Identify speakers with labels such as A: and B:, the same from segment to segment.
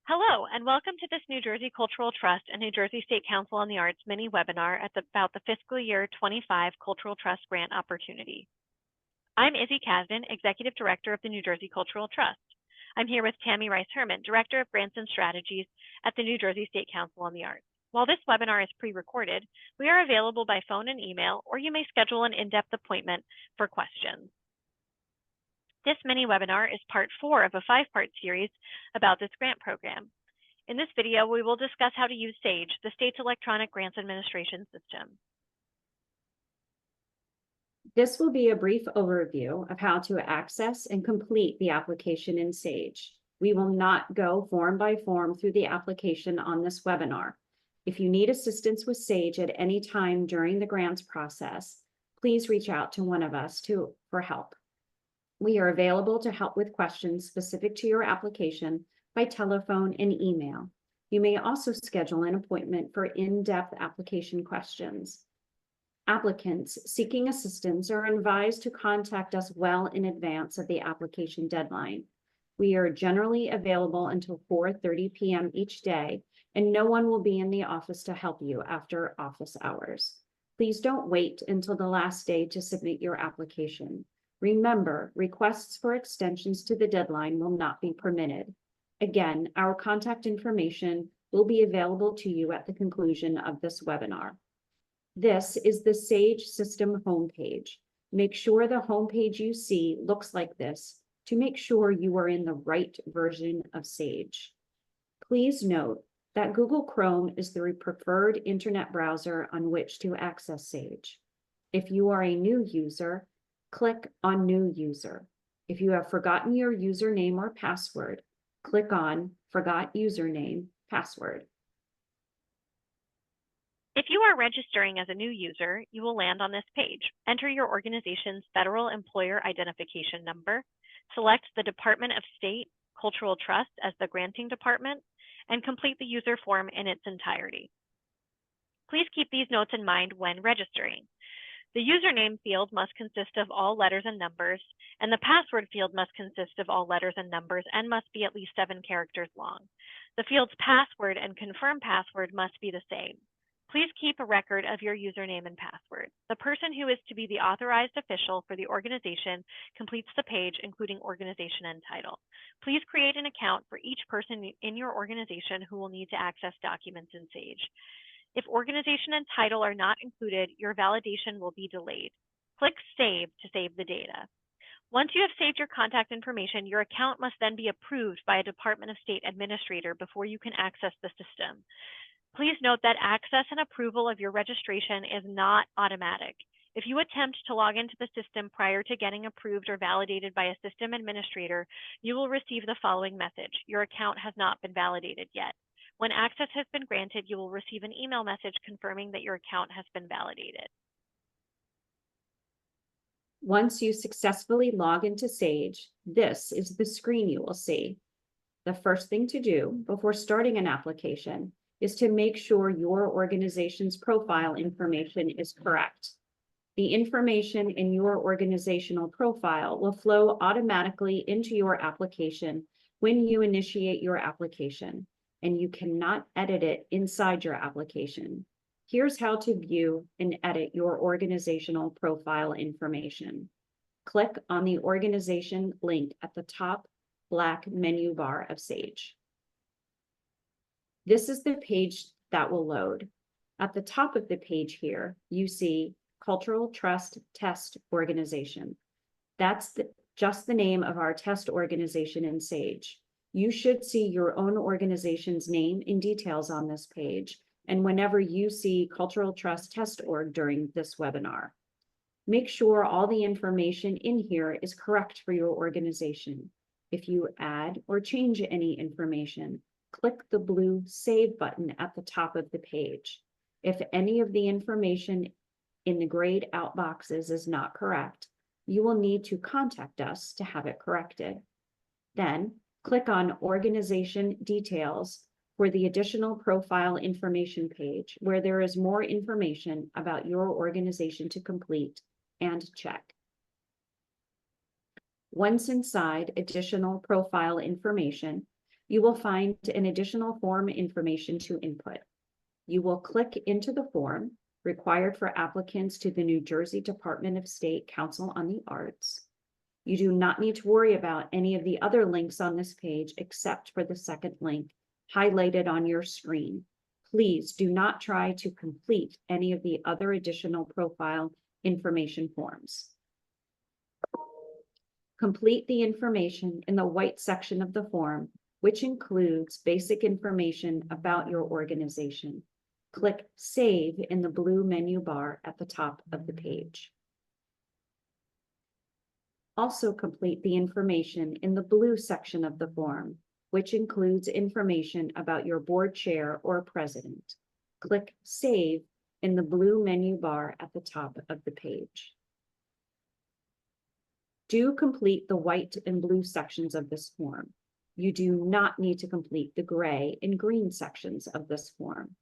A: Hello, and welcome to this New Jersey Cultural Trust and New Jersey State Council on the Arts mini webinar about the fiscal year 25 Cultural Trust Grant Opportunity. I'm Izzy Kasdan, Executive Director of the New Jersey Cultural Trust. I'm here with Tammy Rice-Herman, Director of Grants and Strategies at the New Jersey State Council on the Arts. While this webinar is pre-recorded, we are available by phone and email, or you may schedule an in-depth appointment for questions. This mini webinar is part 4 of a 5-part series about this grant program. In this video, we will discuss how to use SAGE, the state's electronic grants administration system.
B: This will be a brief overview of how to access and complete the application in SAGE. We will not go form by form through the application on this webinar. If you need assistance with SAGE at any time during the grants process, please reach out to one of us for help. We are available to help with questions specific to your application by telephone and email. You may also schedule an appointment for in-depth application questions. Applicants seeking assistance are advised to contact us well in advance of the application deadline. We are generally available until 4:30 p.m. each day, and no one will be in the office to help you after office hours. Please don't wait until the last day to submit your application. Remember, requests for extensions to the deadline will not be permitted. Again, our contact information will be available to you at the conclusion of this webinar. This is the SAGE system homepage. Make sure the homepage you see looks like this to make sure you are in the right version of SAGE. Please note that Google Chrome is the preferred internet browser on which to access SAGE. If you are a new user, click on New User. If you have forgotten your username or password, click on Forgot Username, Password.
A: If you are registering as a new user, you will land on this page. Enter your organization's Federal Employer Identification Number, select the Department of State Cultural Trust as the granting department, and complete the user form in its entirety. Please keep these notes in mind when registering. The username field must consist of all letters and numbers, and the password field must consist of all letters and numbers and must be at least 7 characters long. The field's password and confirm password must be the same. Please keep a record of your username and password. The person who is to be the authorized official for the organization completes the page, including organization and title. Please create an account for each person in your organization who will need to access documents in SAGE. If organization and title are not included, your validation will be delayed. Click Save to save the data. Once you have saved your contact information, your account must then be approved by a Department of State administrator before you can access the system. Please note that access and approval of your registration is not automatic. If you attempt to log into the system prior to getting approved or validated by a system administrator, you will receive the following message: your account has not been validated yet. When access has been granted, you will receive an email message confirming that your account has been validated.
B: Once you successfully log into SAGE, this is the screen you will see. The first thing to do before starting an application is to make sure your organization's profile information is correct. The information in your organizational profile will flow automatically into your application when you initiate your application, and you cannot edit it inside your application. Here's how to view and edit your organizational profile information. Click on the organization link at the top black menu bar of SAGE. This is the page that will load. At the top of the page here, you see Cultural Trust Test Organization. That's just the name of our test organization in SAGE. You should see your own organization's name and details on this page, and whenever you see Cultural Trust Test Org during this webinar. Make sure all the information in here is correct for your organization. If you add or change any information, click the blue Save button at the top of the page. If any of the information in the grayed out boxes is not correct, you will need to contact us to have it corrected. Then, click on Organization Details for the additional profile information page, where there is more information about your organization to complete and check. Once inside additional profile information, You will find an additional form information to input. You will click into the form required for applicants to the New Jersey Department of State Council on the Arts. You do not need to worry about any of the other links on this page except for the second link highlighted on your screen. Please do not try to complete any of the other additional profile information forms. Complete the information in the white section of the form, which includes basic information about your organization. Click Save in the blue menu bar at the top of the page. Also complete the information in the blue section of the form, which includes information about your board chair or president. Click Save in the blue menu bar at the top of the page. Do complete the white and blue sections of this form. You do not need to complete the gray and green sections of this form.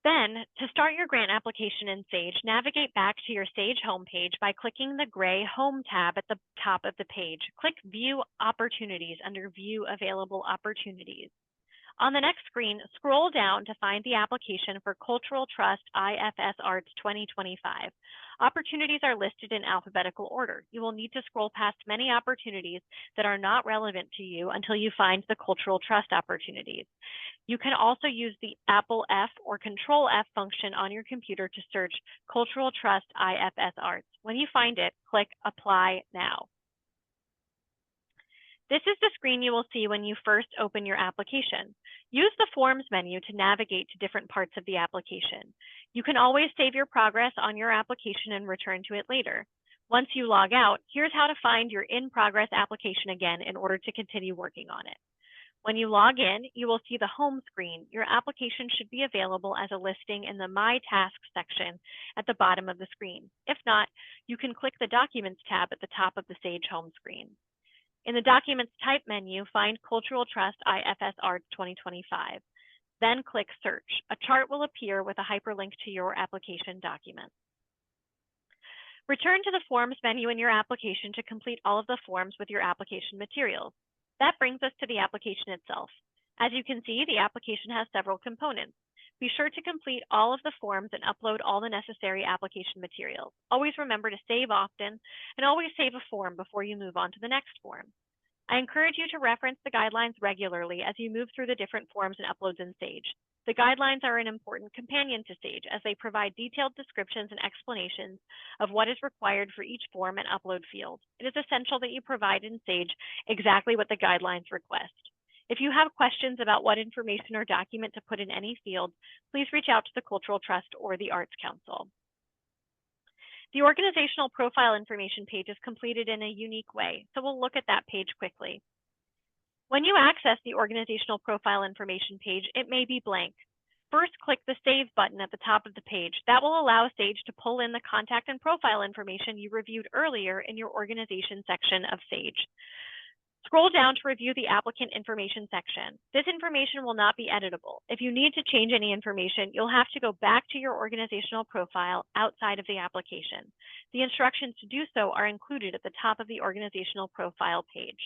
A: Then, to start your grant application in Sage, navigate back to your Sage homepage by clicking the gray Home tab at the top of the page. Click View Opportunities under View Available Opportunities. On the next screen, scroll down to find the application for Cultural Trust IFS Arts 2025. Opportunities are listed in alphabetical order. You will need to scroll past many opportunities that are not relevant to you until you find the Cultural Trust opportunities. You can also use the Apple F or Control F function on your computer to search Cultural Trust IFS Arts. When you find it, click Apply Now. This is the screen you will see when you first open your application. Use the Forms menu to navigate to different parts of the application. You can always save your progress on your application and return to it later. Once you log out, here's how to find your in-progress application again in order to continue working on it. When you log in, you will see the home screen. Your application should be available as a listing in the My Tasks section at the bottom of the screen. If not, you can click the Documents tab at the top of the Sage home screen. In the Documents Type menu, find Cultural Trust IFS Arts 2025. Then click Search. A chart will appear with a hyperlink to your application document. Return to the Forms menu in your application to complete all of the forms with your application materials. That brings us to the application itself. As you can see, the application has several components. Be sure to complete all of the forms and upload all the necessary application materials. Always remember to save often and always save a form before you move on to the next form. I encourage you to reference the guidelines regularly as you move through the different forms and uploads in Sage. The guidelines are an important companion to Sage as they provide detailed descriptions and explanations of what is required for each form and upload field. It is essential that you provide in Sage exactly what the guidelines request. If you have questions about what information or document to put in any field, please reach out to the Cultural Trust or the Arts Council. The organizational profile information page is completed in a unique way, so we'll look at that page quickly. When you access the organizational profile information page, it may be blank. First, click the Save button at the top of the page. That will allow Sage to pull in the contact and profile information you reviewed earlier in your organization section of Sage. Scroll down to review the applicant information section. This information will not be editable. If you need to change any information, you'll have to go back to your organizational profile outside of the application. The instructions to do so are included at the top of the organizational profile page.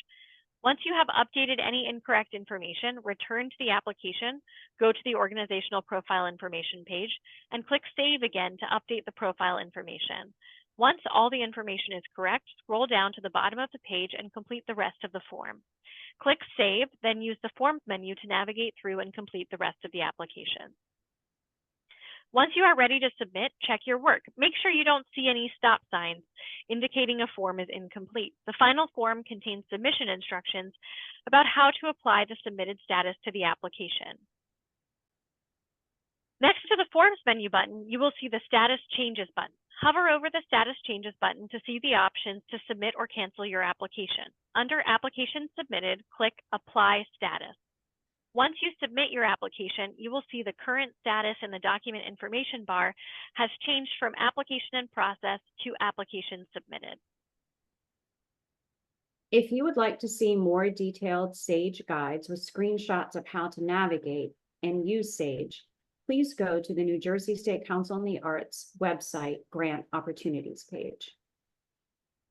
A: Once you have updated any incorrect information, return to the application, go to the organizational profile information page, and click Save again to update the profile information. Once all the information is correct, scroll down to the bottom of the page and complete the rest of the form. Click Save, then use the Forms menu to navigate through and complete the rest of the application. Once you are ready to submit, check your work. Make sure you don't see any stop signs indicating a form is incomplete. The final form contains submission instructions about how to apply the submitted status to the application. Next to the Forms menu button, you will see the Status Changes button. Hover over the Status Changes button to see the options to submit or cancel your application. Under Application Submitted, click Apply Status. Once you submit your application, you will see the current status in the document information bar has changed from Application in Process to Application Submitted.
B: If you would like to see more detailed Sage guides with screenshots of how to navigate and use Sage, please go to the New Jersey State Council on the Arts website Grant Opportunities page.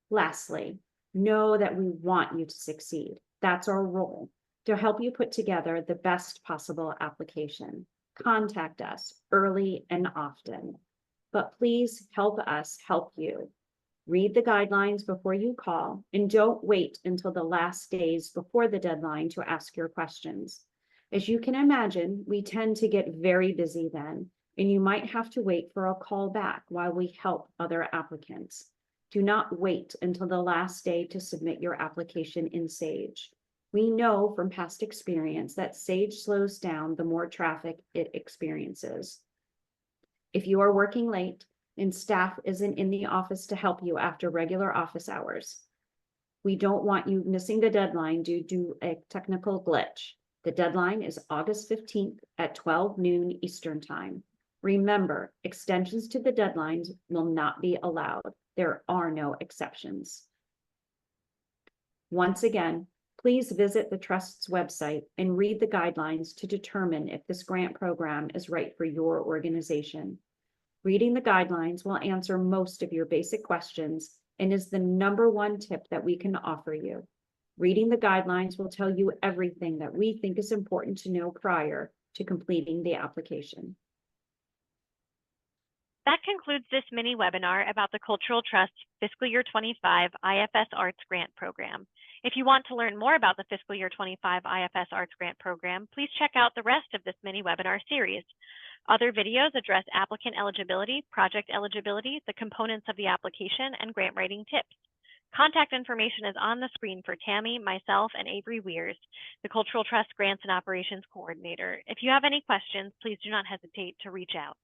B: Lastly, know that we want you to succeed. That's our role, to help you put together the best possible application. Contact us early and often, but please help us help you. Read the guidelines before you call, and don't wait until the last days before the deadline to ask your questions. As you can imagine, we tend to get very busy then, and you might have to wait for a call back while we help other applicants. Do not wait until the last day to submit your application in Sage. We know from past experience that Sage slows down the more traffic it experiences. If you are working late and staff isn't in the office to help you after regular office hours, we don't want you missing the deadline due to a technical glitch. The deadline is August 15th at 12 noon Eastern Time. Remember, extensions to the deadlines will not be allowed. There are no exceptions. Once again, please visit the Trust's website and read the guidelines to determine if this grant program is right for your organization. Reading the guidelines will answer most of your basic questions and is the #1 tip that we can offer you. Reading the guidelines will tell you everything that we think is important to know prior to completing the application.
A: That concludes this mini webinar about the Cultural Trust Fiscal Year 25 IFS Arts Grant Program. If you want to learn more about the Fiscal Year 25 IFS Arts Grant Program, please check out the rest of this mini webinar series. Other videos address applicant eligibility, project eligibility, the components of the application, and grant writing tips. Contact information is on the screen for Tammy, myself, and Avery Weirs, the Cultural Trust Grants and Operations Coordinator. If you have any questions, please do not hesitate to reach out.